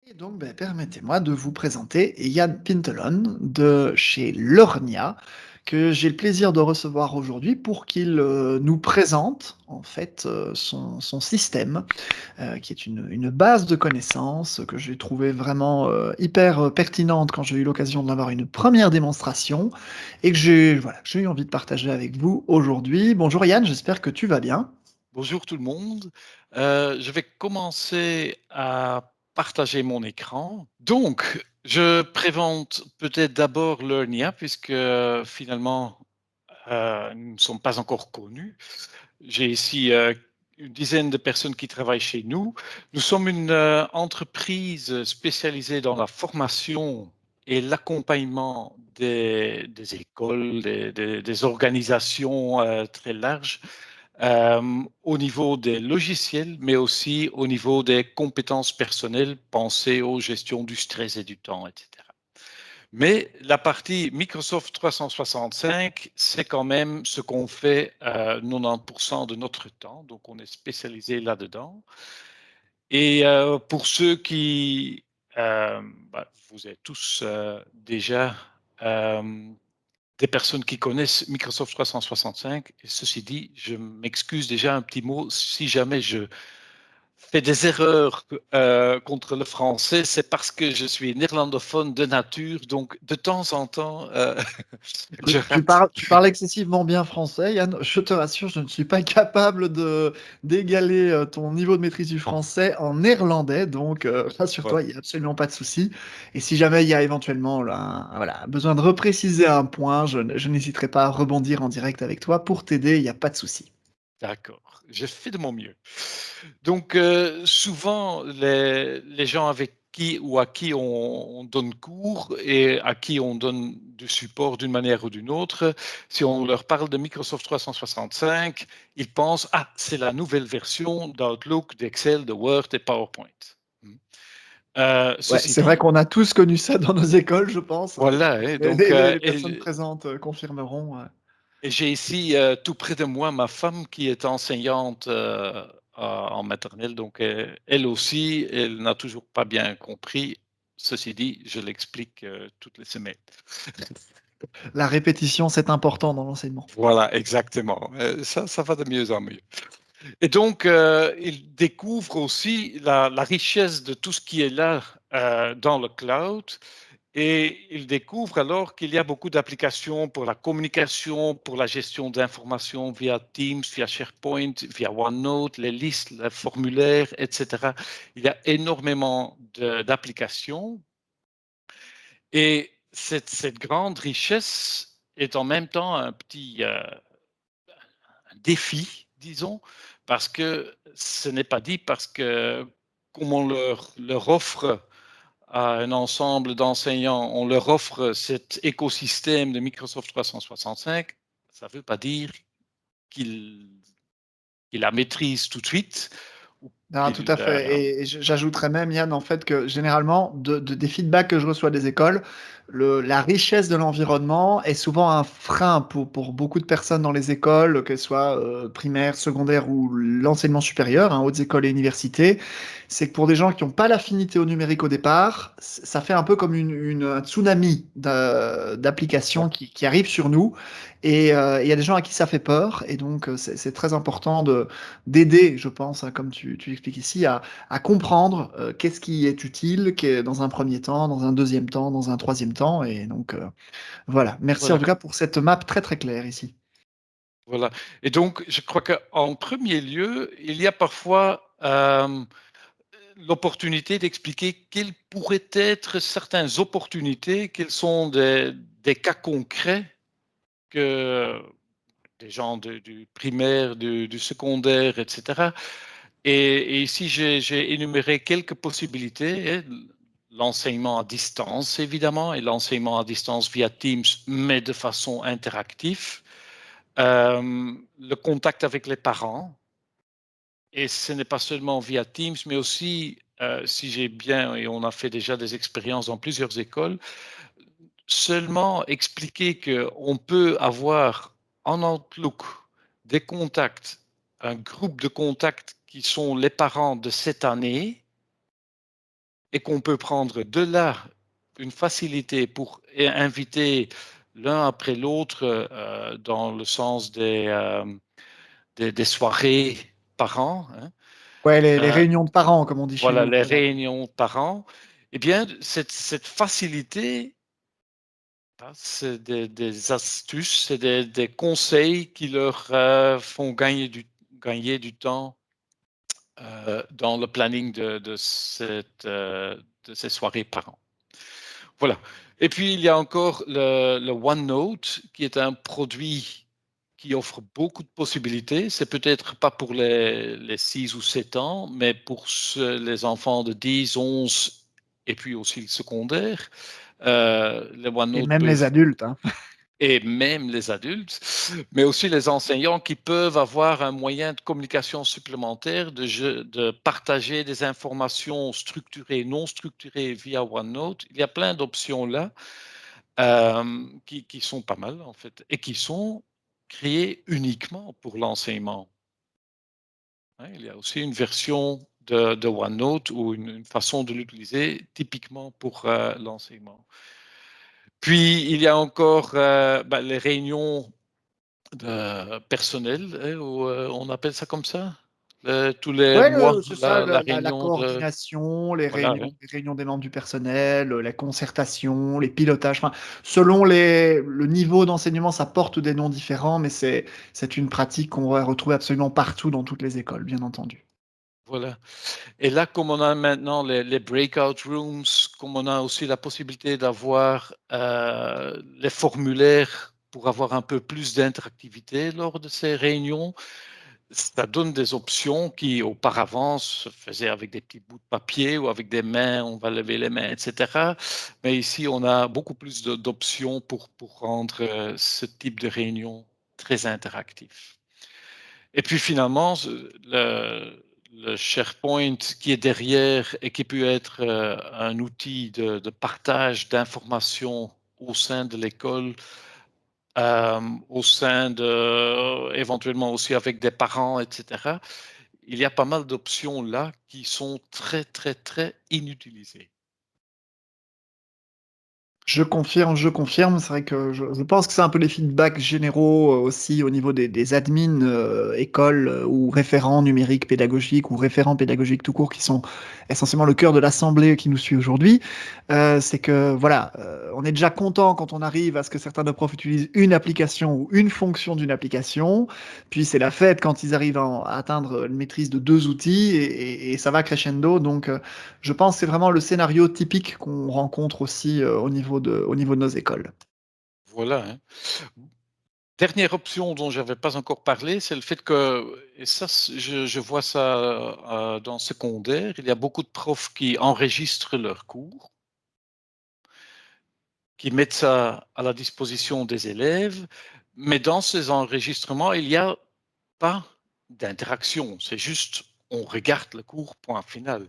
Et donc, permettez-moi de vous présenter Yann Pintelon de chez Lornia, que j'ai le plaisir de recevoir aujourd'hui pour qu'il nous présente en fait son système, qui est une base de connaissances que j'ai trouvé vraiment hyper pertinente quand j'ai eu l'occasion d'avoir une première démonstration et que j'ai eu envie de partager avec vous aujourd'hui. Bonjour Yann, j'espère que tu vas bien. Bonjour tout le monde. Je vais commencer à partager mon écran. Donc, je présente peut-être d'abord Learnia puisque finalement, nous ne sommes pas encore connus. J'ai ici une dizaine de personnes qui travaillent chez nous. Nous sommes une entreprise spécialisée dans la formation et l'accompagnement des écoles, des organisations très larges au niveau des logiciels, mais aussi au niveau des compétences personnelles, penser aux gestions du stress et du temps, etc. Mais la partie Microsoft 365, c'est quand même ce qu'on fait 90% de notre temps. Donc, on est spécialisé là-dedans. Et pour ceux qui, vous êtes tous déjà des personnes qui connaissent Microsoft 365. Et ceci dit, je m'excuse déjà un petit mot si jamais je fais des erreurs contre le français, c'est parce que je suis néerlandophone de nature, donc de temps en temps, je Écoute, rate. tu parles excessivement bien français, Yann. Je te rassure, je ne suis pas capable d'égaler ton niveau de maîtrise du français en néerlandais, donc Voilà. rassure-toi, il n'y a absolument pas de souci. Et si jamais il y a éventuellement là, voilà, besoin de repréciser un point, je n'hésiterai pas à rebondir en direct avec toi pour t'aider, il n'y a pas de souci. D'accord, je fais de mon mieux. Donc, souvent, les gens avec qui ou à qui on donne cours et à qui on donne du support d'une manière ou d'une autre, si on leur parle de Microsoft 365, ils pensent, ah, c'est la nouvelle version d'Outlook, d'Excel, de Word et PowerPoint. Hmm. Ouais, Ceci c'est vrai dit, qu'on a tous connu ça dans nos écoles, je pense. voilà, hein, Les, donc, les personnes présentes confirmeront. et j'ai ici tout près de moi ma femme qui est enseignante en maternelle, donc elle aussi, elle n'a toujours pas bien compris. Ceci dit, je l'explique toutes les semaines. La répétition, c'est important dans l'enseignement. Voilà, exactement. Ça va de mieux en mieux. Et donc, il découvre aussi la richesse de tout ce qui est là dans le cloud. Et il découvre alors qu'il y a beaucoup d'applications pour la communication, pour la gestion d'informations via Teams, via SharePoint, via OneNote, les listes, les formulaires, etc. Il y a énormément d'applications et cette grande richesse est en même temps un petit un défi, disons, parce que ce n'est pas dit, parce que comme on leur offre à un ensemble d'enseignants, on leur offre cet écosystème de Microsoft 365, ça ne veut pas dire qu'ils la maîtrisent tout de suite ou Non, tout qu'ils à fait. Et j'ajouterais même, Yann, en fait, que généralement, des feedbacks que je reçois des écoles, la richesse de l'environnement est souvent un frein pour beaucoup de personnes dans les écoles, qu'elles soient primaires, secondaires ou l'enseignement supérieur, hein, hautes écoles et universités. C'est que pour des gens qui n'ont pas l'affinité au numérique au départ, ça fait un peu comme un tsunami d'applications qui arrivent sur nous. Et il y a des gens à qui ça fait peur. Et donc, c'est très important d'aider, je pense, hein, comme tu l'expliques ici, à comprendre qu'est-ce qui est utile dans un premier temps, dans un deuxième temps, dans un troisième temps. Et donc, voilà. Merci en voilà, tout cas pour cette map très très claire ici. voilà. Et donc, je crois qu'en premier lieu, il y a parfois l'opportunité d'expliquer quelles pourraient être certaines opportunités, quels sont des cas concrets que des gens du primaire, du secondaire, etc. Et ici, j'ai énuméré quelques possibilités, hein. L'enseignement à distance, évidemment, et l'enseignement à distance via Teams, mais de façon interactive. Le contact avec les parents, et ce n'est pas seulement via Teams, mais aussi, si j'ai bien, et on a fait déjà des expériences dans plusieurs écoles, seulement expliquer qu'on peut avoir en Outlook des contacts, un groupe de contacts qui sont les parents de cette année et qu'on peut prendre de là une facilité pour inviter l'un après l'autre dans le sens des soirées parents, hein. Ouais, les réunions de parents, comme on dit chez Voilà, nous. les Voilà. réunions parents. Eh bien, cette facilité, c'est des astuces, c'est des conseils qui leur font gagner du temps dans le planning de ces soirées parents. Voilà. Et puis, il y a encore le OneNote, qui est un produit qui offre beaucoup de possibilités. C'est peut-être pas pour les 6 ou 7 ans, mais pour les enfants de 10, 11 et puis aussi le secondaire. Les Et OneNote même les peuvent adultes, hein. et même les adultes, mais aussi les enseignants qui peuvent avoir un moyen de communication supplémentaire, de partager des informations structurées, non structurées via OneNote. Il y a plein d'options là qui sont pas mal en fait et qui sont créées uniquement pour l'enseignement, hein. Il y a aussi une version de OneNote ou une façon de l'utiliser typiquement pour l'enseignement. Puis, il y a encore les réunions personnel, hein, ou on appelle ça comme ça? Tous les Ouais, mois, c'est ça, la la réunion de coordination, voilà, hein. les réunions des membres du personnel, la concertation, les pilotages. Enfin, selon le niveau d'enseignement, ça porte des noms différents, mais c'est une pratique qu'on va retrouver absolument partout dans toutes les écoles, bien entendu. Voilà. Et là, comme on a maintenant les breakout rooms, comme on a aussi la possibilité d'avoir, les formulaires pour avoir un peu plus d'interactivité lors de ces réunions, ça donne des options qui, auparavant, se faisaient avec des petits bouts de papier ou avec des mains, on va lever les mains, et cetera. Mais ici, on a beaucoup plus d'options pour rendre, ce type de réunion très interactif. Et puis finalement, le SharePoint qui est derrière et qui peut être, un outil de partage d'informations au sein de l'école, au sein de éventuellement aussi avec des parents et cetera. Il y a pas mal d'options là qui sont très, très, très inutilisées. Je confirme, je confirme. C'est vrai que je pense que c'est un peu les feedbacks généraux aussi au niveau des admins écoles ou référents numériques pédagogiques ou référents pédagogiques tout court qui sont essentiellement le cœur de l'assemblée qui nous suit aujourd'hui. C'est que voilà, on est déjà content quand on arrive à ce que certains de nos profs utilisent une application ou une fonction d'une application. Puis c'est la fête quand ils arrivent à atteindre une maîtrise de deux outils et ça va crescendo. Donc je pense que c'est vraiment le scénario typique qu'on rencontre aussi au niveau de nos écoles. Voilà, hein. Dernière option dont j'avais pas encore parlé, c'est le fait que et ça je vois ça, dans le secondaire, il y a beaucoup de profs qui enregistrent leurs cours, qui mettent ça à la disposition des élèves, mais dans ces enregistrements, il y a pas d'interaction. C'est juste, on regarde le cours, point final.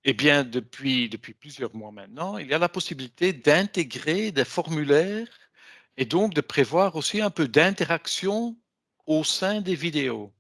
Eh bien, depuis plusieurs mois maintenant, il y a la possibilité d'intégrer des formulaires et donc de prévoir aussi un peu d'interaction au sein des vidéos.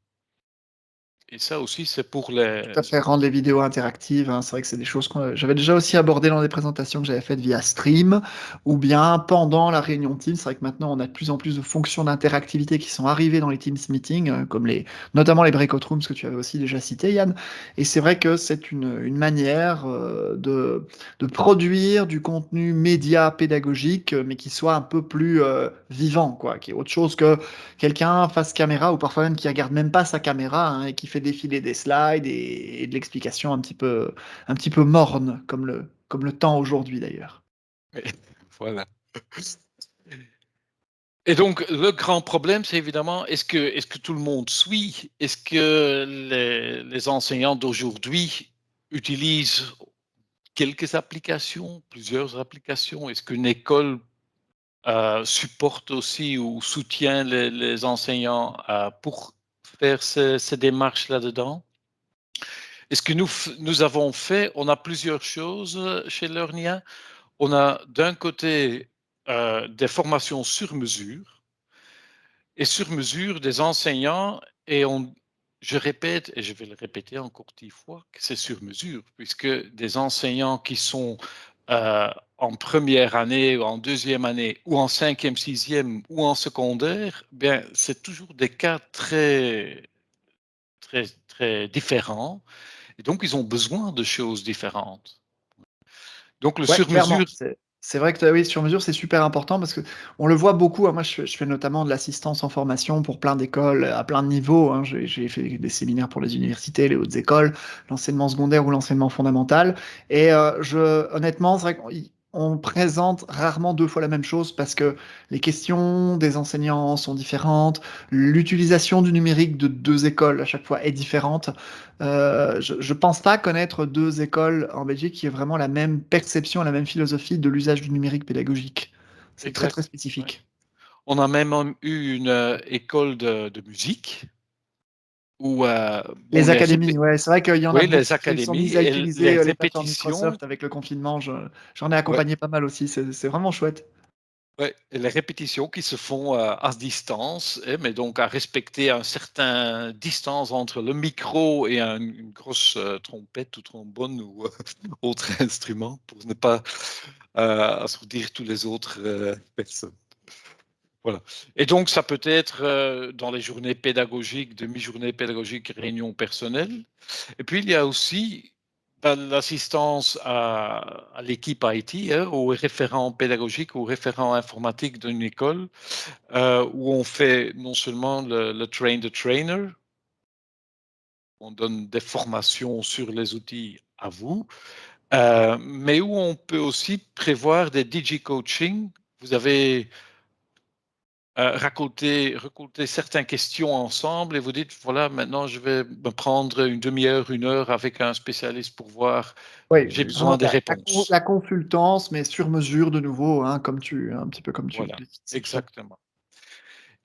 Et ça aussi, c'est pour Tout à fait, rendre les vidéos interactives, hein. C'est vrai que c'est des choses que j'avais déjà aussi abordées dans des présentations que j'avais faites via stream ou bien pendant la réunion Teams. C'est vrai que maintenant, on a de plus en plus de fonctions d'interactivité qui sont arrivées dans les Teams meetings, comme notamment les breakout rooms que tu avais aussi déjà cité, Yann. Et c'est vrai que c'est une manière de produire du contenu média pédagogique, mais qui soit un peu plus vivant, quoi, qui est autre chose que quelqu'un face caméra ou parfois même qui regarde même pas sa caméra, hein, et qui fait défiler des slides et de l'explication un petit peu morne, comme le temps aujourd'hui d'ailleurs. voilà. Et donc, le grand problème, c'est évidemment, est-ce que tout le monde suit? Est-ce que les enseignants d'aujourd'hui utilisent quelques applications, plusieurs applications? Est-ce qu'une école supporte aussi ou soutient les enseignants pour faire ces démarches là-dedans? Et ce que nous avons fait, on a plusieurs choses chez Learnia. On a d'un côté des formations sur mesure et sur mesure des enseignants et je répète, et je vais le répéter encore 10 fois, que c'est sur mesure, puisque des enseignants qui sont en première année, ou en deuxième année, ou en cinquième, sixième, ou en secondaire, bien, c'est toujours des cas très, très, très différents. Et donc, ils ont besoin de choses différentes. Donc, le Ouais, clairement. sur-mesure, C'est vrai que oui, sur mesure, c'est super important parce que on le voit beaucoup, hein. Moi, je fais notamment de l'assistance en formation pour plein d'écoles, à plein de niveaux, hein. J'ai fait des séminaires pour les universités, les hautes écoles, l'enseignement secondaire ou l'enseignement fondamental et je honnêtement, c'est vrai qu'on présente rarement 2 fois la même chose parce que les questions des enseignants sont différentes, l'utilisation du numérique de 2 écoles à chaque fois est différente. Je pense pas connaître 2 écoles en Belgique qui aient vraiment la même perception, la même philosophie de l'usage du numérique pédagogique. C'est très, très exact. Ouais. spécifique. On a même eu une école de musique où bon, Les académies, ouais, c'est vrai qu'il y en a oui, beaucoup les qui sont académies mises à et les utiliser, les plateformes répétitions, Microsoft avec le confinement. Je J'en ai ouais, accompagné pas mal aussi, c'est vraiment chouette. ouais, et les répétitions qui se font à distance, mais donc à respecter un certain distance entre le micro et une grosse trompette ou trombone ou autre instrument pour ne pas assourdir tous les autres personnes. Voilà. Et donc, ça peut être dans les journées pédagogiques, demi-journées pédagogiques, réunions personnelles. Et puis, il y a aussi l'assistance à l'équipe IT, hein, au référent pédagogique, au référent informatique d'une école, où on fait non seulement le train the trainer, on donne des formations sur les outils à vous, mais où on peut aussi prévoir des digi-coaching. Vous avez récolter certaines questions ensemble et vous dites, voilà, maintenant je vais me prendre une demi-heure, une heure avec un spécialiste pour voir, Oui, j'ai vraiment besoin des la réponses. consultance, mais sur mesure de nouveau, hein, comme un petit peu comme tu Voilà, le dis, c'est chouette. exactement.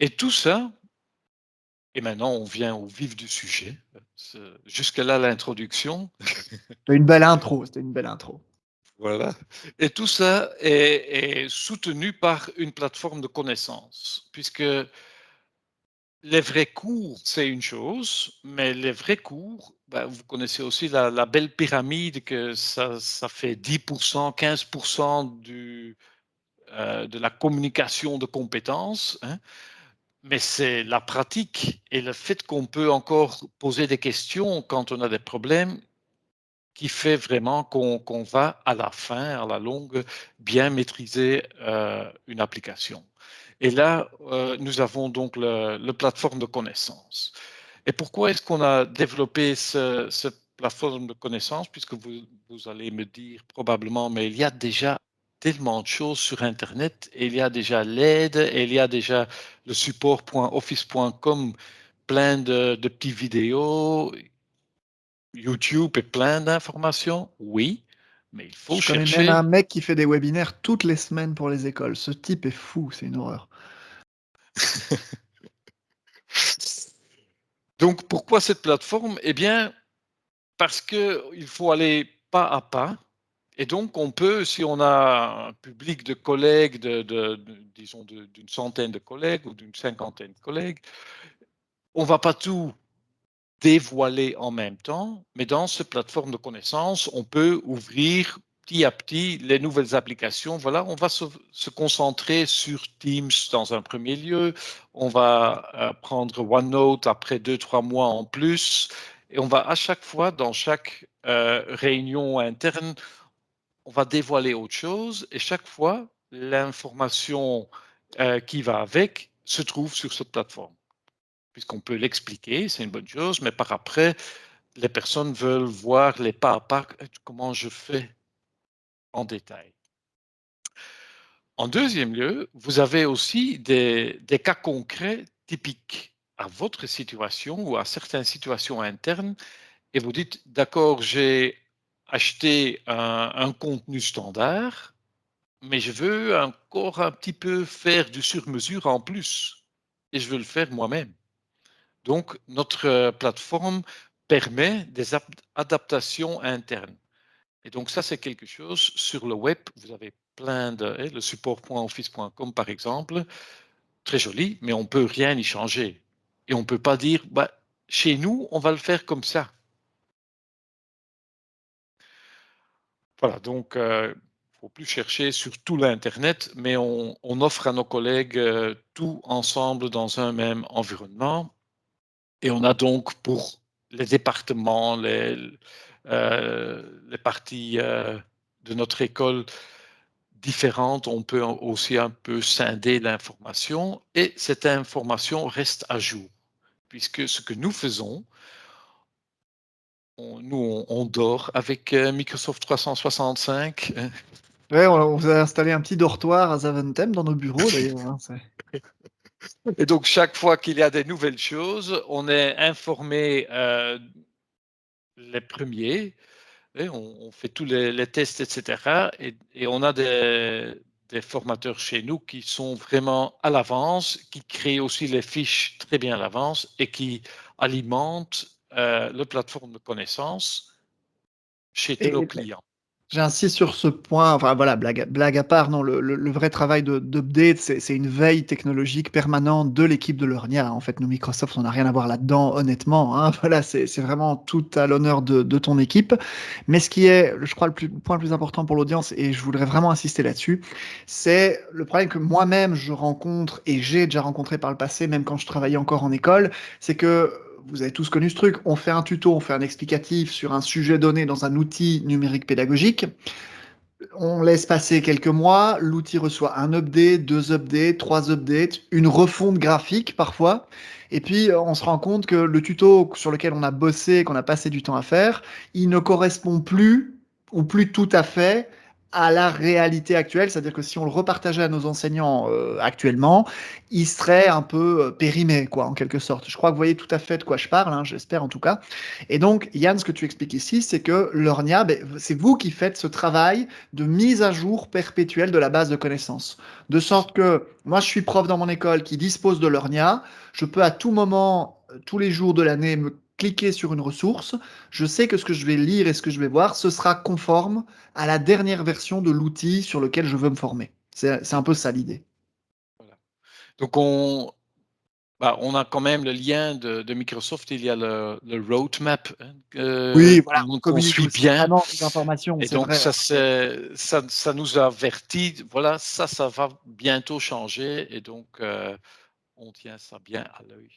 Et tout ça, et maintenant on vient au vif du sujet. Jusque-là, l'introduction, C'était une belle intro. voilà. Et tout ça est soutenu par une plateforme de connaissances, puisque les vrais cours, c'est une chose, mais les vrais cours, ben, vous connaissez aussi la belle pyramide que ça fait 10%, 15% de la communication de compétences, hein, mais c'est la pratique et le fait qu'on peut encore poser des questions quand on a des problèmes qui fait vraiment qu'on va à la fin, à la longue, bien maîtriser une application. Et là, nous avons donc le plateforme de connaissances. Et pourquoi est-ce qu'on a développé cette plateforme de connaissances? Puisque vous allez me dire probablement, mais il y a déjà tellement de choses sur Internet, et il y a déjà l'aide, et il y a déjà le support.office.com, plein de petites vidéos, YouTube et plein d'informations, oui, mais il faut Je connais même chercher. un mec qui fait des webinaires toutes les semaines pour les écoles. Ce type est fou, c'est une horreur. Donc, pourquoi cette plateforme? Eh bien, parce qu'il faut aller pas à pas. Et donc, on peut, si on a un public de collègues, disons d'une centaine de collègues ou d'une cinquantaine de collègues, on va pas tout dévoiler en même temps, mais dans cette plateforme de connaissances, on peut ouvrir petit à petit les nouvelles applications. Voilà, on va se concentrer sur Teams dans un premier lieu. On va prendre OneNote après 2, 3 mois en plus. Et on va à chaque fois, dans chaque réunion interne, on va dévoiler autre chose. Et chaque fois, l'information qui va avec se trouve sur cette plateforme puisqu'on peut l'expliquer, c'est une bonne chose, mais par après, les personnes veulent voir les pas à pas, comment je fais en détail. En deuxième lieu, vous avez aussi des cas concrets typiques à votre situation ou à certaines situations internes et vous dites, d'accord, j'ai acheté un contenu standard, mais je veux encore un petit peu faire du sur-mesure en plus et je veux le faire moi-même. Donc, notre plateforme permet des adaptations internes. Et donc, ça, c'est quelque chose sur le web. Vous avez plein le support.office.com, par exemple, très joli, mais on ne peut rien y changer. Et on ne peut pas dire, bah, chez nous, on va le faire comme ça. Voilà, donc il ne faut plus chercher sur tout l'Internet, mais on offre à nos collègues tout ensemble dans un même environnement. Et on a donc pour les départements, les parties de notre école différentes, on peut aussi un peu scinder l'information et cette information reste à jour. Puisque ce que nous faisons, on dort avec Microsoft 365. Ouais, on vous a installé un petit dortoir à Zaventem dans nos bureaux d'ailleurs, hein, Et donc, chaque fois qu'il y a des nouvelles choses, on est informé les premiers, et on fait tous les tests, etc. Et on a des formateurs chez nous qui sont vraiment à l'avance, qui créent aussi les fiches très bien à l'avance et qui alimentent la plateforme de connaissances chez tous nos et clients. j'insiste sur ce point, enfin voilà, blague à part, non, le vrai travail d'update, c'est une veille technologique permanente de l'équipe de Lernia. En fait, nous, Microsoft, on n'a rien à voir là-dedans, honnêtement, hein. Voilà, c'est vraiment tout à l'honneur de ton équipe. Mais ce qui est, je crois, le point le plus important pour l'audience, et je voudrais vraiment insister là-dessus, c'est le problème que moi-même je rencontre, et j'ai déjà rencontré par le passé, même quand je travaillais encore en école, c'est que vous avez tous connu ce truc, on fait un tuto, on fait un explicatif sur un sujet donné dans un outil numérique pédagogique. On laisse passer quelques mois, l'outil reçoit un update, deux updates, trois updates, une refonte graphique parfois, et puis on se rend compte que le tuto sur lequel on a bossé, qu'on a passé du temps à faire, il ne correspond plus, ou plus tout à fait, à la réalité actuelle, c'est-à-dire que si on le repartageait à nos enseignants actuellement, il serait un peu périmé, quoi, en quelque sorte. Je crois que vous voyez tout à fait de quoi je parle, hein, j'espère en tout cas. Et donc, Yann, ce que tu expliques ici, c'est que l'ORNIA, ben, c'est vous qui faites ce travail de mise à jour perpétuelle de la base de connaissances. De sorte que moi, je suis prof dans mon école qui dispose de l'ORNIA. Je peux à tout moment, tous les jours de l'année, me cliquer sur une ressource. Je sais que ce que je vais lire et ce que je vais voir, ce sera conforme à la dernière version de l'outil sur lequel je veux me former. C'est un peu ça l'idée. Voilà. Donc, on a quand même le lien de Microsoft, il y a le roadmap Oui, voilà, on qu'on communique suit aussi bien. vraiment des informations, Et c'est donc, vrai. ça nous avertit, voilà, ça va bientôt changer. Et donc, on tient ça bien à l'œil.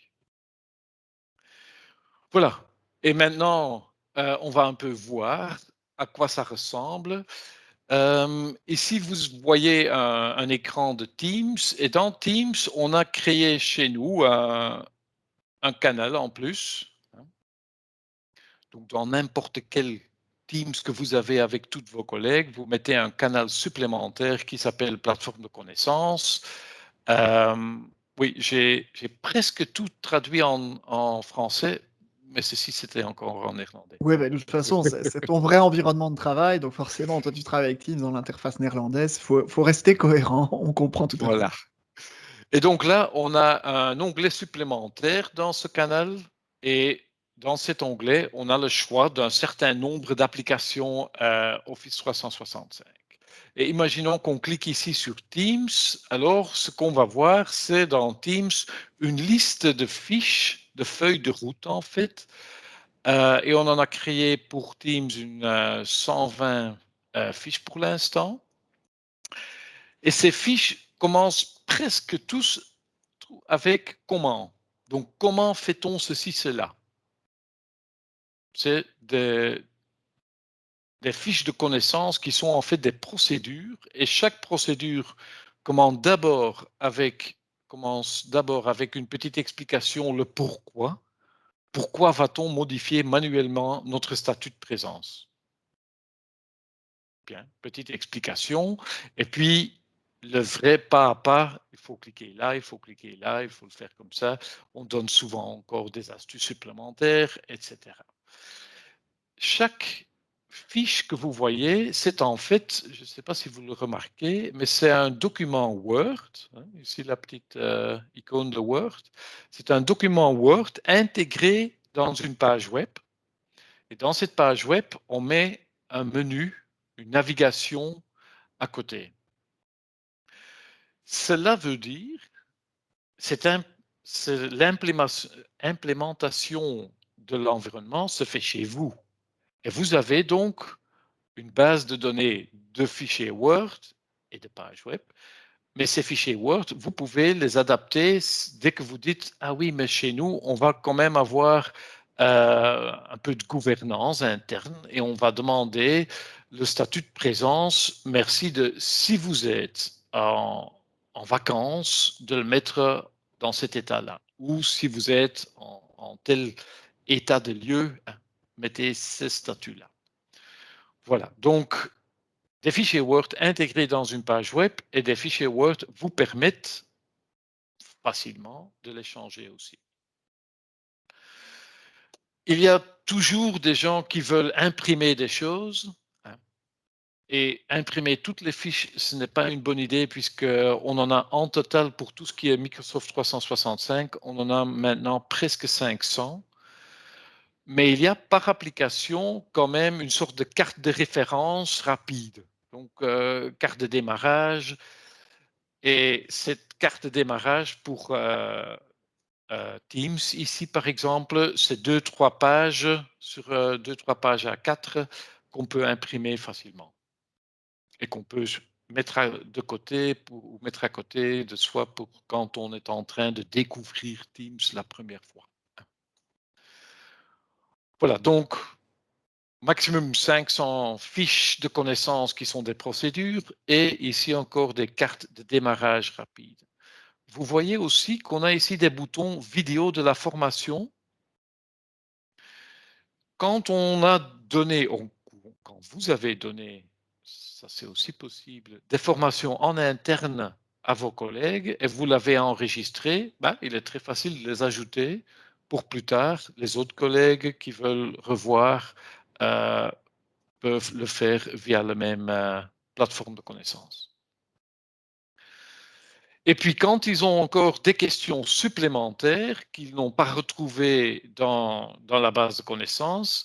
Voilà. Et maintenant, on va un peu voir à quoi ça ressemble. Ici, vous voyez un écran de Teams. Et dans Teams, on a créé chez nous un canal en plus. Donc, dans n'importe quel Teams que vous avez avec tous vos collègues, vous mettez un canal supplémentaire qui s'appelle plateforme de connaissances. Oui, j'ai presque tout traduit en français, mais ceci, c'était encore en néerlandais. Oui, bah, de toute façon, c'est ton vrai environnement de travail, donc forcément, toi, tu travailles avec Teams dans l'interface néerlandaise. Faut rester cohérent, on comprend tout à fait. Voilà. Et donc là, on a un onglet supplémentaire dans ce canal et dans cet onglet, on a le choix d'un certain nombre d'applications Office 365. Et imaginons qu'on clique ici sur Teams. Alors, ce qu'on va voir, c'est dans Teams une liste de fiches, de feuilles de route en fait. Et on en a créé pour Teams une 120 fiches pour l'instant. Et ces fiches commencent presque tous avec comment. Donc, comment fait-on ceci, cela? C'est des fiches de connaissances qui sont en fait des procédures et chaque procédure commence d'abord avec une petite explication, le pourquoi. Pourquoi va-t-on modifier manuellement notre statut de présence? Bien, petite explication. Et puis, le vrai pas à pas, il faut cliquer là, il faut cliquer là, il faut le faire comme ça. On donne souvent encore des astuces supplémentaires, etc. Chaque fiche que vous voyez, c'est en fait, je ne sais pas si vous le remarquez, mais c'est un document Word. Ici, la petite icône de Word. C'est un document Word intégré dans une page web. Et dans cette page web, on met un menu, une navigation à côté. Cela veut dire, c'est c'est l'implémentation de l'environnement se fait chez vous. Et vous avez donc une base de données de fichiers Word et de pages web. Mais ces fichiers Word, vous pouvez les adapter dès que vous dites « Ah oui, mais chez nous, on va quand même avoir un peu de gouvernance interne et on va demander le statut de présence. Merci de, si vous êtes en vacances, de le mettre dans cet état-là. Ou si vous êtes en tel état de lieu, mettez ce statut-là. » Voilà, donc des fichiers Word intégrés dans une page web et des fichiers Word vous permettent facilement de les changer aussi. Il y a toujours des gens qui veulent imprimer des choses. Et imprimer toutes les fiches, ce n'est pas une bonne idée puisqu'on en a en total pour tout ce qui est Microsoft 365, on en a maintenant presque 500. Mais il y a par application quand même une sorte de carte de référence rapide. Donc, carte de démarrage. Et cette carte de démarrage pour Teams, ici par exemple, c'est 2-3 pages sur 2-3 pages à 4 qu'on peut imprimer facilement et qu'on peut mettre de côté ou mettre à côté de soi pour quand on est en train de découvrir Teams la première fois. Voilà, donc maximum 500 fiches de connaissances qui sont des procédures et ici encore des cartes de démarrage rapide. Vous voyez aussi qu'on a ici des boutons vidéo de la formation. Quand on a donné, quand vous avez donné, ça c'est aussi possible, des formations en interne à vos collègues et vous l'avez enregistré, il est très facile de les ajouter pour plus tard. Les autres collègues qui veulent revoir peuvent le faire via la même plateforme de connaissances. Et puis, quand ils ont encore des questions supplémentaires qu'ils n'ont pas retrouvées dans la base de connaissances,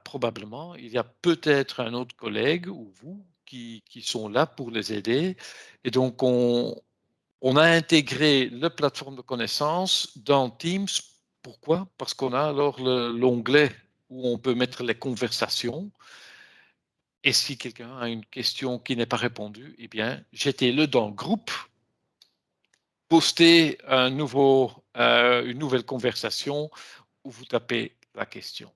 probablement, il y a peut-être un autre collègue ou vous qui sont là pour les aider. Et donc, on a intégré la plateforme de connaissances dans Teams. Pourquoi? Parce qu'on a alors l'onglet où on peut mettre les conversations. Et si quelqu'un a une question qui n'est pas répondue, eh bien, jetez-le dans le groupe, postez une nouvelle conversation où vous tapez la question.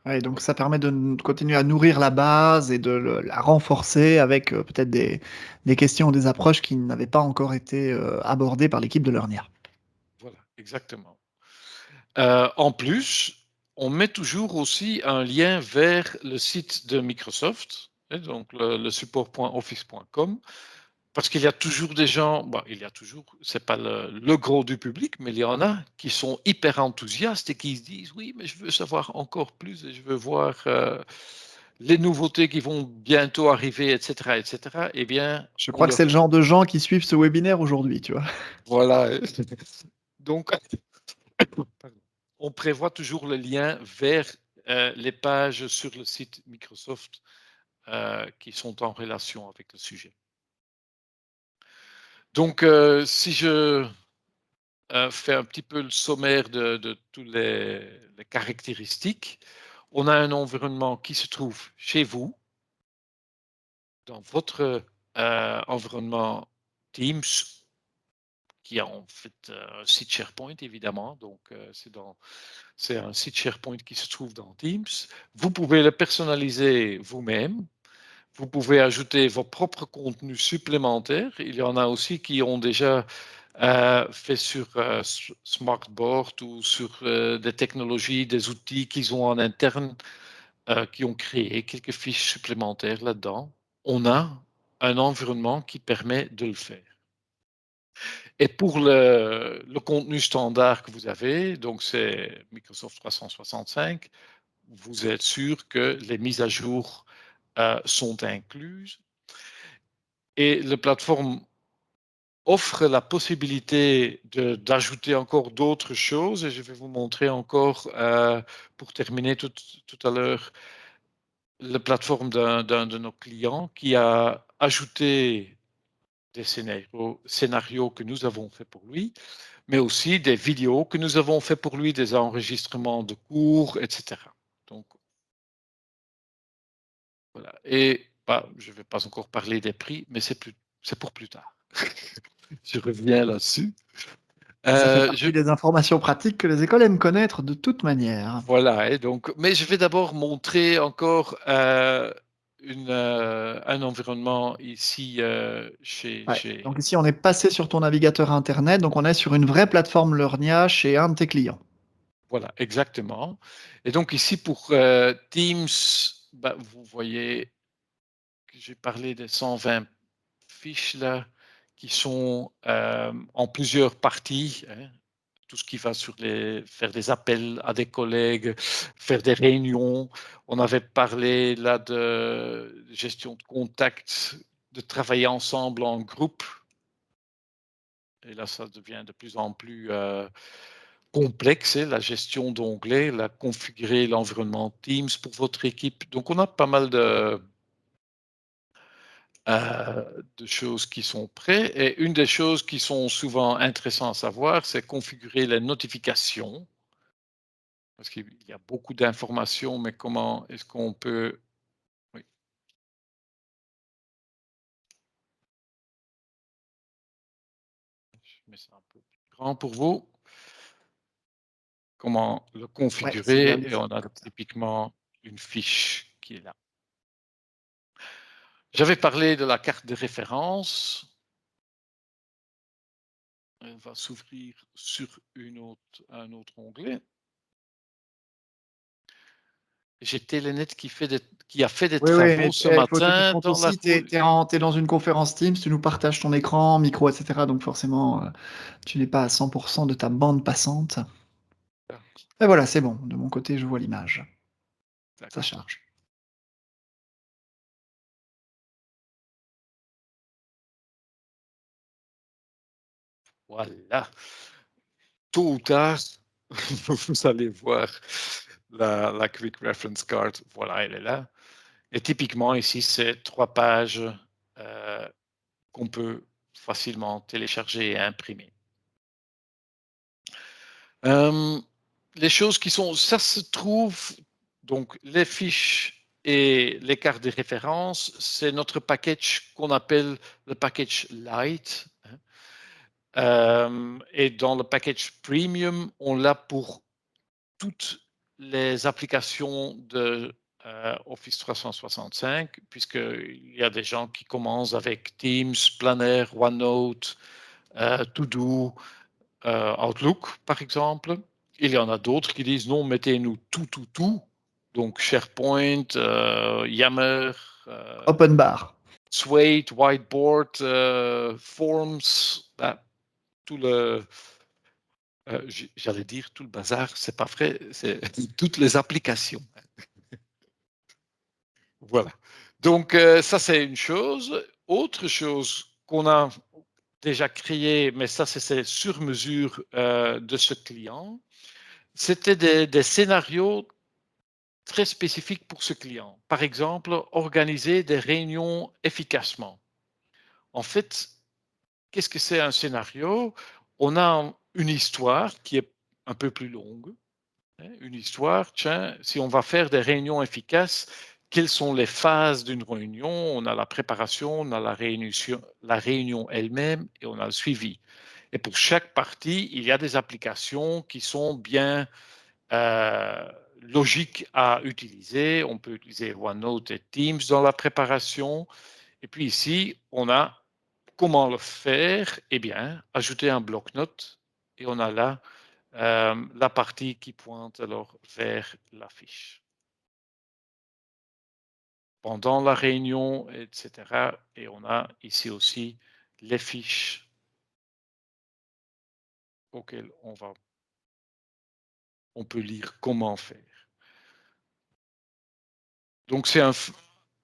Ouais, donc ça permet de continuer à nourrir la base et de la renforcer avec peut-être des questions ou des approches qui n'avaient pas encore été abordées par l'équipe de Lernia. Voilà, exactement. En plus, on met toujours aussi un lien vers le site de Microsoft, donc le support.office.com, parce qu'il y a toujours des gens, c'est pas le gros du public, mais il y en a qui sont hyper enthousiastes et qui se disent oui, mais je veux savoir encore plus et je veux voir les nouveautés qui vont bientôt arriver, etc., etc. Eh bien, Je crois que c'est le genre de gens qui suivent ce webinaire aujourd'hui, tu vois. voilà. Donc, on prévoit toujours le lien vers les pages sur le site Microsoft qui sont en relation avec le sujet. Donc, si je fais un petit peu le sommaire de toutes les caractéristiques, on a un environnement qui se trouve chez vous, dans votre environnement Teams, qui a en fait un site SharePoint, évidemment. Donc, c'est un site SharePoint qui se trouve dans Teams. Vous pouvez le personnaliser vous-même. Vous pouvez ajouter vos propres contenus supplémentaires. Il y en a aussi qui ont déjà fait sur Smartboard ou sur des technologies, des outils qu'ils ont en interne, qui ont créé quelques fiches supplémentaires là-dedans. On a un environnement qui permet de le faire. Et pour le contenu standard que vous avez, donc c'est Microsoft 365, vous êtes sûr que les mises à jour sont incluses. Et la plateforme offre la possibilité d'ajouter encore d'autres choses. Et je vais vous montrer encore, pour terminer tout à l'heure, la plateforme d'un de nos clients qui a ajouté des scénarios que nous avons fait pour lui, mais aussi des vidéos que nous avons fait pour lui, des enregistrements de cours, etc. Donc, voilà. Et je ne vais pas encore parler des prix, mais c'est pour plus tard. Je reviens là-dessus. Ça fait Je- partie des informations pratiques que les écoles aiment connaître de toute manière. Voilà, et donc, mais je vais d'abord montrer encore un environnement ici chez, Ouais. Donc ici, on est passé sur ton navigateur internet, donc on est sur une vraie plateforme Learnia chez un de tes clients. Voilà, exactement. Et donc ici pour Teams, vous voyez que j'ai parlé des 120 fiches là qui sont en plusieurs parties, hein. Tout ce qui va sur faire des appels à des collègues, faire des réunions. On avait parlé là de gestion de contact, de travailler ensemble en groupe. Et là, ça devient de plus en plus complexe, la gestion d'onglets, configurer l'environnement Teams pour votre équipe. Donc, on a pas mal de choses qui sont prêtes. Et une des choses qui sont souvent intéressantes à savoir, c'est configurer les notifications. Parce qu'il y a beaucoup d'informations, mais comment est-ce qu'on peut... Oui. Je mets ça un peu plus grand pour vous. Comment le Ouais, c'est bien configurer, mieux et on a comme ça. typiquement une fiche qui est là. J'avais parlé de la carte de référence. Elle va s'ouvrir sur un autre onglet. J'ai Telenet qui a fait des Oui, oui, travaux mais ce il faut tenir matin compte dans la aussi, tu foule. es dans une conférence Teams, tu nous partages ton écran, micro, etc. Donc forcément, tu n'es pas à 100% de ta bande passante. Et voilà, c'est bon. De mon côté, je vois l'image. Ça D'accord. charge. Voilà. Tôt ou tard, vous allez voir la Quick Reference Card. Voilà, elle est là. Et typiquement, ici, c'est 3 pages qu'on peut facilement télécharger et imprimer. Les choses qui sont... Ça se trouve... Donc, les fiches et les cartes de référence, c'est notre package qu'on appelle le package Lite. Et dans le package Premium, on l'a pour toutes les applications de Office 365, puisqu'il y a des gens qui commencent avec Teams, Planner, OneNote, To-Do, Outlook, par exemple. Il y en a d'autres qui disent non, mettez-nous tout. Donc SharePoint, Yammer, Open bar. Swate, Whiteboard, Forms, tout le... j'allais dire tout le bazar, c'est pas vrai, c'est toutes les applications. Voilà. Donc, ça, c'est une chose. Autre chose qu'on a déjà créée, mais ça, c'est sur mesure de ce client, c'était des scénarios très spécifiques pour ce client. Par exemple, organiser des réunions efficacement. En fait, qu'est-ce que c'est un scénario? On a une histoire qui est un peu plus longue. Une histoire, tiens, si on va faire des réunions efficaces, quelles sont les phases d'une réunion? On a la préparation, on a la réunion elle-même et on a le suivi. Et pour chaque partie, il y a des applications qui sont bien logiques à utiliser. On peut utiliser OneNote et Teams dans la préparation. Et puis ici, on a comment le faire? Eh bien, ajouter un bloc-notes et on a là la partie qui pointe alors vers la fiche. Pendant la réunion, etc. Et on a ici aussi les fiches auxquelles on peut lire comment faire. Donc c'est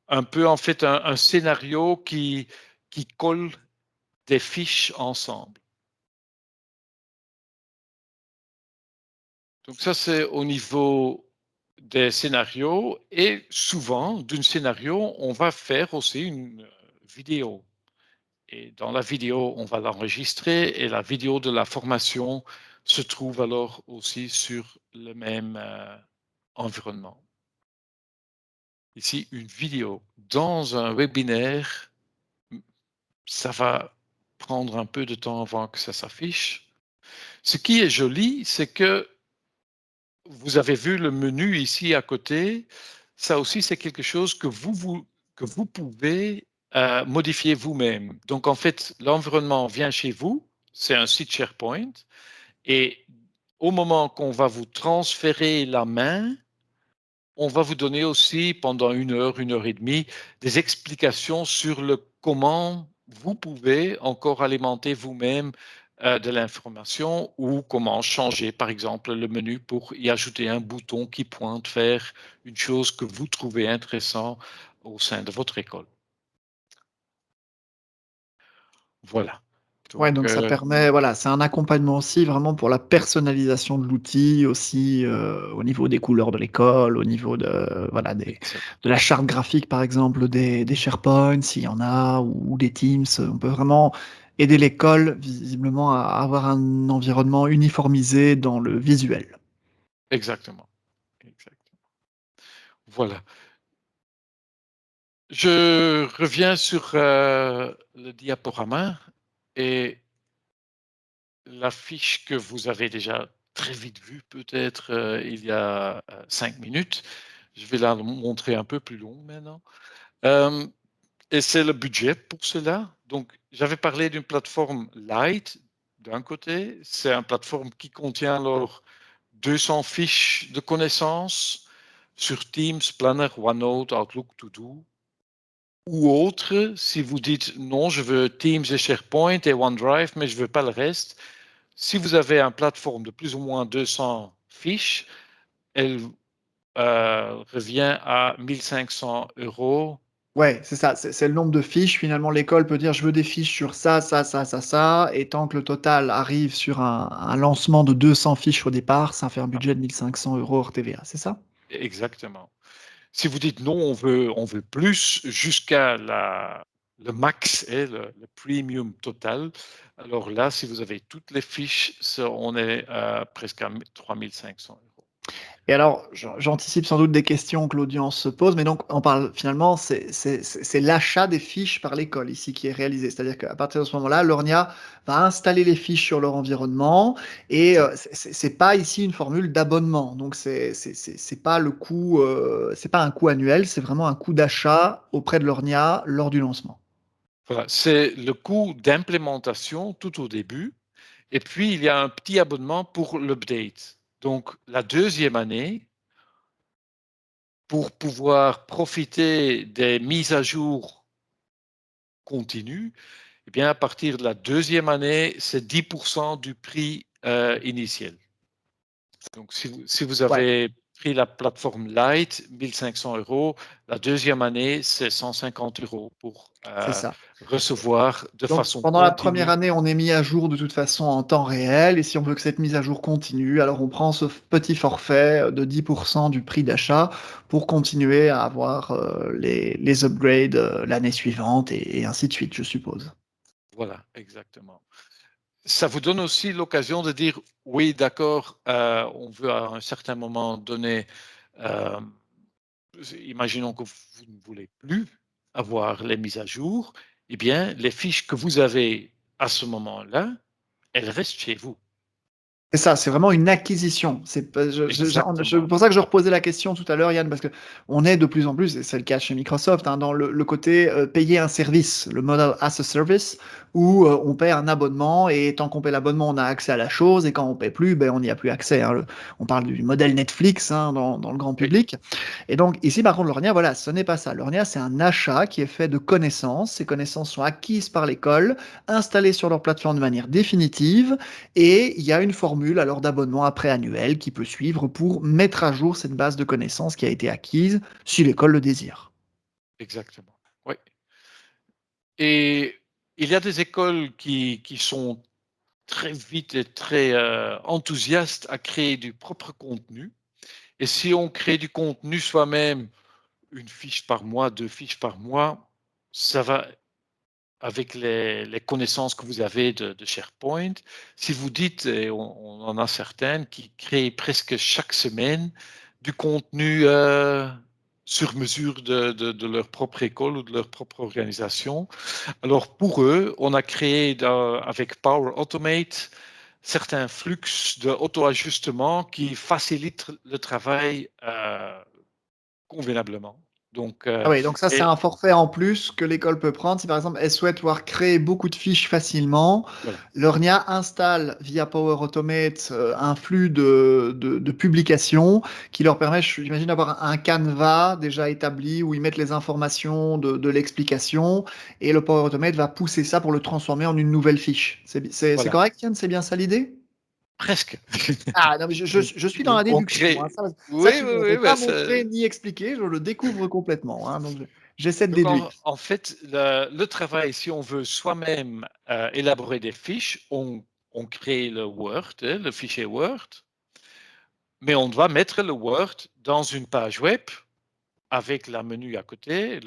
un peu en fait un scénario qui colle des fiches ensemble. Donc ça c'est au niveau des scénarios et souvent d'un scénario on va faire aussi une vidéo. et dans la vidéo, on va l'enregistrer et la vidéo de la formation se trouve alors aussi sur le même environnement. Ici, une vidéo dans un webinaire, ça va prendre un peu de temps avant que ça s'affiche. Ce qui est joli, c'est que vous avez vu le menu ici à côté. Ça aussi, c'est quelque chose que vous pouvez modifier vous-même. Donc, en fait, l'environnement vient chez vous. C'est un site SharePoint. Et au moment qu'on va vous transférer la main, on va vous donner aussi pendant 1 heure et demie, des explications sur le comment vous pouvez encore alimenter vous-même de l'information ou comment changer, par exemple, le menu pour y ajouter un bouton qui pointe vers une chose que vous trouvez intéressante au sein de votre école. Voilà. Ouais, Donc, donc ça permet, voilà, c'est un accompagnement aussi vraiment pour la personnalisation de l'outil aussi, au niveau des couleurs de l'école, au niveau de, voilà, exact. de la charte graphique par exemple des SharePoint s'il y en a ou des Teams. On peut vraiment aider l'école visiblement à avoir un environnement uniformisé dans le visuel. Exactement. Exactement. Voilà. Je reviens sur le diaporama et la fiche que vous avez déjà très vite vue, peut-être il y a 5 minutes. Je vais la montrer un peu plus long maintenant. Euh, et c'est le budget pour cela. Donc, j'avais parlé d'une plateforme light d'un côté. C'est une plateforme qui contient alors 200 fiches de connaissances sur Teams, Planner, OneNote, Outlook, To-Do ou autre. Si vous dites non, je veux Teams et SharePoint et OneDrive, mais je ne veux pas le reste. Si vous avez une plateforme de plus ou moins 200 fiches, elle revient à 1 500 €. Ouais, c'est ça, c'est le nombre de fiches. Finalement, l'école peut dire: «Je veux des fiches sur ça, ça, ça, ça, ça» et tant que le total arrive sur un lancement de 200 fiches au départ, ça fait un budget de 1 500 € hors TVA, c'est ça? Exactement. Si vous dites non, on veut plus jusqu'à le max et le premium total. Alors là, si vous avez toutes les fiches, on est presque à 3 500 €. Et alors, j'anticipe sans doute des questions que l'audience se pose, mais donc on parle finalement, c'est l'achat des fiches par l'école ici qui est réalisé. C'est-à-dire qu'à partir de ce moment-là, l'ORNIA va installer les fiches sur leur environnement et Exact. c'est pas ici une formule d'abonnement. Donc c'est pas le coût, c'est pas un coût annuel, c'est vraiment un coût d'achat auprès de l'ORNIA lors du lancement. Voilà, c'est le coût d'implémentation tout au début. Et puis, il y a un petit abonnement pour l'update. Donc, la deuxième année, pour pouvoir profiter des mises à jour continues, eh bien, à partir de la deuxième année, c'est 10% du prix initial. Donc, si vous Ouais, avez pris la plateforme Lite, 1 500 €, la deuxième année, c'est 150 € pour c'est ça. recevoir de Donc façon pendant la première continue. année, on est mis à jour de toute façon en temps réel et si on veut que cette mise à jour continue, alors on prend ce petit forfait, de 10 du prix d'achat pour continuer à avoir, les upgrades, l'année suivante et ainsi de suite, je suppose. Voilà, exactement. Ça vous donne aussi l'occasion de dire: «Oui, d'accord, on veut à un certain moment donné, hem, imaginons que vous ne voulez plus avoir les mises à jour, eh bien, les fiches que vous avez à ce moment-là, elles restent chez vous». C'est ça, c'est vraiment une acquisition. C'est pas je Exactement. pour ça que je reposais la question tout à l'heure, Yann, parce qu'on est de plus en plus, et c'est le cas chez Microsoft, hein, dans le côté, payer un service, le model as a service, où, on paie un abonnement et tant qu'on paie l'abonnement, on a accès à la chose et quand on paie plus, ben, on n'y a plus accès, hein. Le On parle du modèle Netflix, hein, dans le grand Oui, public. Et donc ici, par contre, l'ORNIA, voilà, ce n'est pas ça. L'ORNIA, c'est un achat qui est fait de connaissances. Ces connaissances sont acquises par l'école, installées sur leur plateforme de manière définitive, et il y a une formule alors d'abonnement après annuel qui peut suivre pour mettre à jour cette base de connaissances qui a été acquise, si l'école le désire. exactement. Oui, et il y a des écoles qui sont très vite et très, enthousiastes à créer du propre contenu et si on crée du contenu soi-même, une fiche par mois, 2 fiches par mois, ça va avec les connaissances que vous avez de SharePoint, si vous dites, et on en a certaines qui créent presque chaque semaine du contenu sur mesure de leur propre école ou de leur propre organisation. Alors pour eux, on a créé avec Power Automate certains flux d'auto-ajustement qui facilitent le travail convenablement. Donc, Ah oui, donc ça, c'est et un forfait en plus que l'école peut prendre si, par exemple, elle souhaite pouvoir créer beaucoup de fiches facilement. voilà, L'Ornia installe via Power Automate un flux de publications qui leur permet, j'imagine, d'avoir un canevas déjà établi où ils mettent les informations de l'explication et le Power Automate va pousser ça pour le transformer en une nouvelle fiche. C'est voilà, correct, Yann? C'est bien ça l'idée? presque. Ah non, mais je suis dans la On déduction, hein. crée. Ça, Oui, tu oui, ne oui, m'avais bah, pas montré ni expliqué, je le découvre complètement, hein, donc j'essaie de donc déduire. en fait, le travail, si on veut soi-même élaborer des fiches, on crée le Word, le fichier Word, mais on doit mettre le Word dans une page web avec le menu à côté,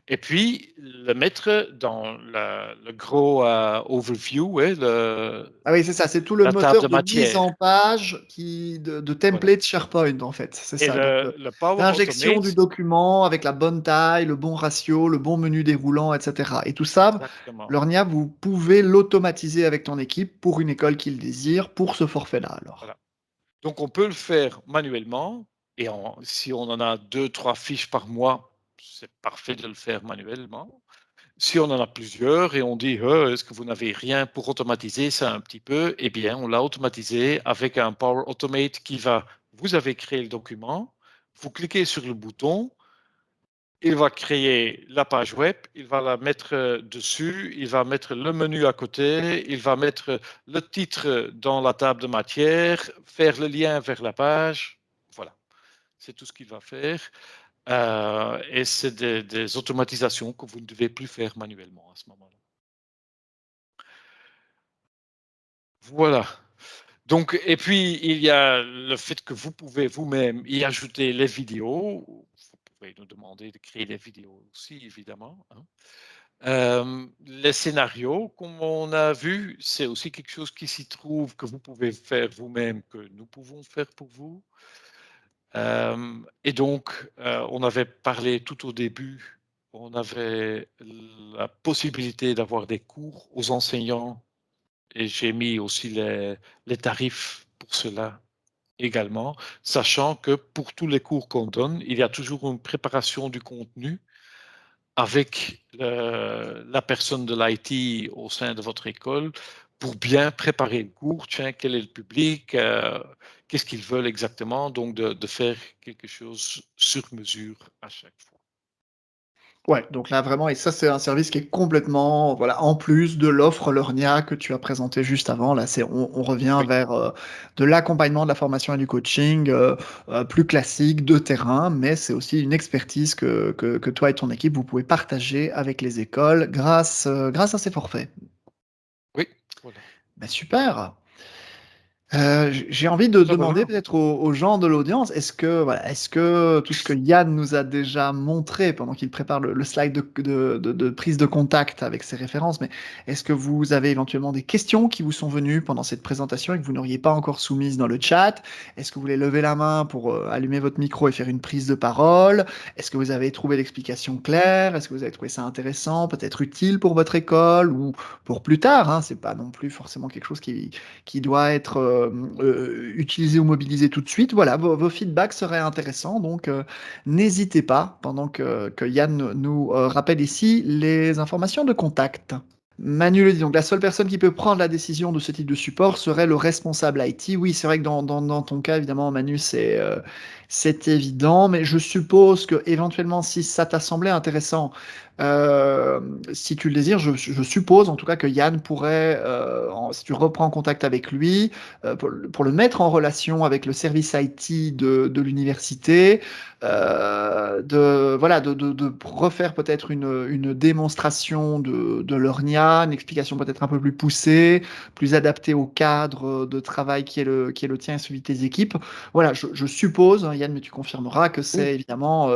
et puis le mettre dans le gros overview, ouais, Ah oui, c'est ça, c'est tout le la table moteur de de mise matière. en page de Voilà. template SharePoint, en fait, c'est Et ça. Donc, le Power l'injection du Automate, document avec la bonne taille, le bon ratio, le bon menu déroulant, etc. Et tout ça, exactement. Lornia, vous pouvez l'automatiser avec ton équipe pour une école qui le désire, pour ce forfait-là, alors. Voilà. Donc on peut le faire manuellement, et si on en a 2, 3 fiches par mois, c'est parfait de le faire manuellement. Si on en a plusieurs et on dit est-ce que vous n'avez rien pour automatiser ça un petit peu, eh bien on l'a automatisé avec un Power Automate vous avez créé le document, vous cliquez sur le bouton, il va créer la page web, il va la mettre dessus, il va mettre le menu à côté, il va mettre le titre dans la table de matière, faire le lien vers la page. Voilà, c'est tout ce qu'il va faire. Et c'est des automatisations que vous ne devez plus faire manuellement à ce moment-là. Voilà. Donc, et puis, il y a le fait que vous pouvez vous-même y ajouter les vidéos. Vous pouvez nous demander de créer les vidéos aussi, évidemment, hein. Les scénarios, comme on a vu, c'est aussi quelque chose qui s'y trouve, que vous pouvez faire vous-même, que nous pouvons faire pour vous. Et donc, on avait parlé tout au début, on avait la possibilité d'avoir des cours aux enseignants, et j'ai mis aussi les tarifs pour cela également, sachant que pour tous les cours qu'on donne, il y a toujours une préparation du contenu avec la personne de l'IT au sein de votre école pour bien préparer le cours. Tiens, quel est le public, qu'est-ce qu'ils veulent exactement, donc de faire quelque chose sur mesure à chaque fois. Ouais, donc là vraiment et ça c'est un service qui est complètement, voilà, en plus de l'offre Lornia que tu as présentée juste avant. Là, on revient Oui, vers, de l'accompagnement, de la formation et du coaching, plus classique, de terrain, mais c'est aussi une expertise que toi et ton équipe, vous pouvez partager avec les écoles grâce à ces forfaits. oui, voilà. Bah, super! J'ai envie de Ben demander voilà. peut-être aux gens de l'audience, est-ce que tout ce que Yann nous a déjà montré pendant qu'il prépare le slide de prise de contact avec ses références, mais est-ce que vous avez éventuellement des questions qui vous sont venues pendant cette présentation et que vous n'auriez pas encore soumises dans le chat? Est-ce que vous voulez lever la main pour, allumer votre micro et faire une prise de parole? Est-ce que vous avez trouvé l'explication claire? Est-ce que vous avez trouvé ça intéressant, peut-être utile pour votre école ou pour plus tard, hein? C'est pas non plus forcément quelque chose qui doit être utilisé ou mobilisé tout de suite. Voilà, vos feedbacks seraient intéressants, donc n'hésitez pas, pendant que Yann nous rappelle ici les informations de contact. Manu le dit, donc la seule personne qui peut prendre la décision de ce type de support serait le responsable IT. Oui, c'est vrai que dans ton cas, évidemment, Manu, c'est évident, mais je suppose que éventuellement, si ça t'a semblé intéressant, euh, si tu le désires, je suppose en tout cas que Yann pourrait, si tu reprends contact avec lui, pour le mettre en relation avec le service IT de l'université, voilà, de refaire peut-être une démonstration de l'Ornia, une explication peut-être un peu plus poussée, plus adaptée au cadre de travail qui est le tien et celui de tes équipes. Voilà, je suppose, hein, Yann, mais tu confirmeras que c'est évidemment,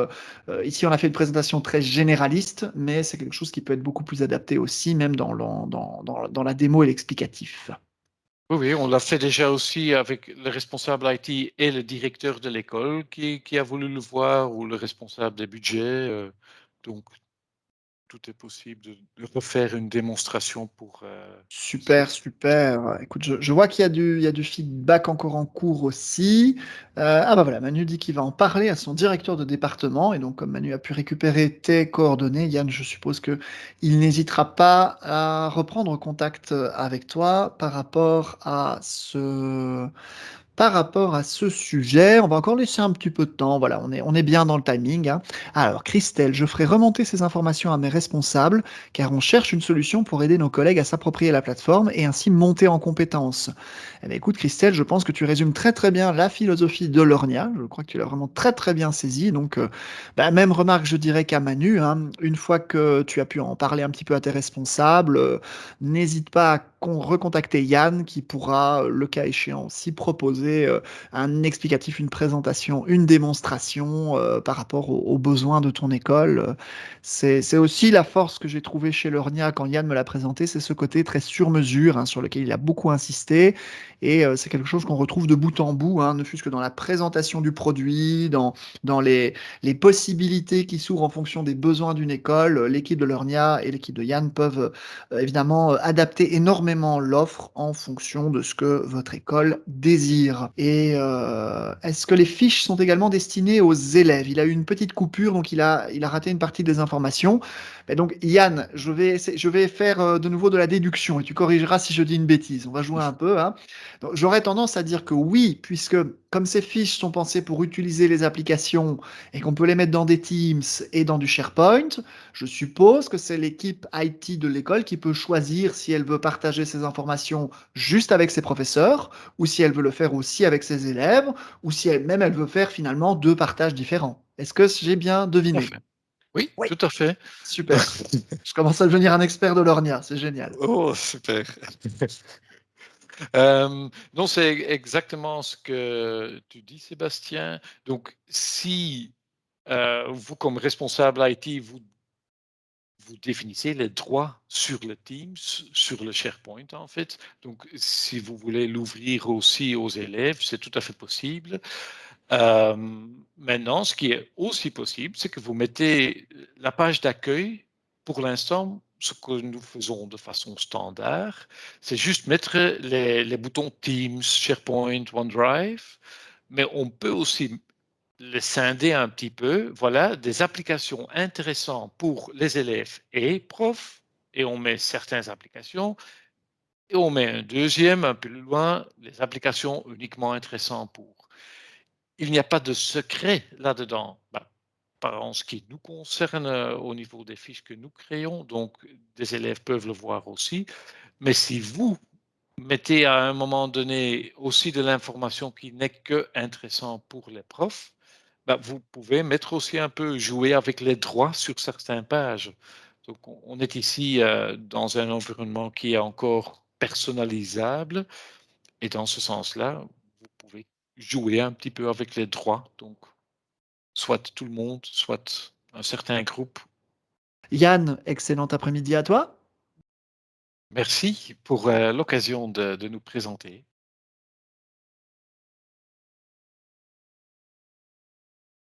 ici on a fait une présentation très généraliste, mais c'est quelque chose qui peut être beaucoup plus adapté aussi, même dans la démo et l'explicatif. Oui, oui, on l'a fait déjà aussi avec le responsable IT et le directeur de l'école qui a voulu le voir ou le responsable des budgets. Donc, tout est possible de refaire une démonstration pour Super, cela. super. Écoute, je vois qu'il y a du feedback encore en cours aussi. Ah bah voilà, Manu dit qu'il va en parler à son directeur de département et donc comme Manu a pu récupérer tes coordonnées, Yann, je suppose qu'il n'hésitera pas à reprendre contact, avec toi par rapport à ce sujet. On va encore laisser un petit peu de temps, voilà, on est bien dans le timing, hein. Alors Christelle, je ferai remonter ces informations à mes responsables, car on cherche une solution pour aider nos collègues à s'approprier la plateforme et ainsi monter en compétences. Eh bien, écoute Christelle, je pense que tu résumes très très bien la philosophie de l'Ornia, je crois que tu l'as vraiment très très bien saisi, donc bah, même remarque je dirais qu'à Manu, hein, une fois que tu as pu en parler un petit peu à tes responsables, n'hésite pas à recontacter Yann qui pourra, le cas échéant, aussi proposer un explicatif, une présentation, une démonstration par rapport aux besoins de ton école. C'est aussi la force que j'ai trouvée chez l'Ornia quand Yann me l'a présenté, c'est ce côté très sur mesure hein, sur lequel il a beaucoup insisté. Et c'est quelque chose qu'on retrouve de bout en bout, hein, ne fût-ce que dans la présentation du produit, dans les possibilités qui s'ouvrent en fonction des besoins d'une école. L'équipe de l'Ornia et l'équipe de Yann peuvent évidemment adapter énormément l'offre en fonction de ce que votre école désire. Et est-ce que les fiches sont également destinées aux élèves? Il a eu une petite coupure, donc il a raté une partie des informations. Mais donc Yann, je vais faire de nouveau de la déduction et tu corrigeras si je dis une bêtise. On va jouer un peu, hein. Donc, j'aurais tendance à dire que oui, puisque comme ces fiches sont pensées pour utiliser les applications et qu'on peut les mettre dans des Teams et dans du SharePoint, je suppose que c'est l'équipe IT de l'école qui peut choisir si elle veut partager ces informations juste avec ses professeurs, ou si elle veut le faire aussi avec ses élèves, ou si elle-même elle veut faire finalement deux partages différents. Est-ce que j'ai bien Tout à deviné? fait. Oui, Oui, tout à fait. super. Je commence à devenir un expert de l'ornia, c'est génial. Oh, super. Non, c'est exactement ce que tu dis, Sébastien. Donc, si vous, comme responsable IT, vous définissez les droits sur le Teams, sur le SharePoint, en fait. Donc, si vous voulez l'ouvrir aussi aux élèves, c'est tout à fait possible. Maintenant, ce qui est aussi possible, c'est que vous mettez la page d'accueil. Pour l'instant, ce que nous faisons de façon standard, c'est juste mettre les boutons Teams, SharePoint, OneDrive, mais on peut aussi les scinder un petit peu. Voilà, des applications intéressantes pour les élèves et profs, et on met certaines applications, et on met un deuxième un peu plus loin, les applications uniquement intéressantes pour. Il n'y a pas de secret là-dedans. En ce qui nous concerne au niveau des fiches que nous créons, donc des élèves peuvent le voir aussi. Mais si vous mettez à un moment donné aussi de l'information qui n'est que intéressant pour les profs, vous pouvez mettre aussi un peu jouer avec les droits sur certaines pages. Donc, on est ici dans un environnement qui est encore personnalisable et dans ce sens-là, vous pouvez jouer un petit peu avec les droits. Donc, soit tout le monde, soit un certain groupe. Yann, excellent après-midi à toi. Merci pour l'occasion de nous présenter.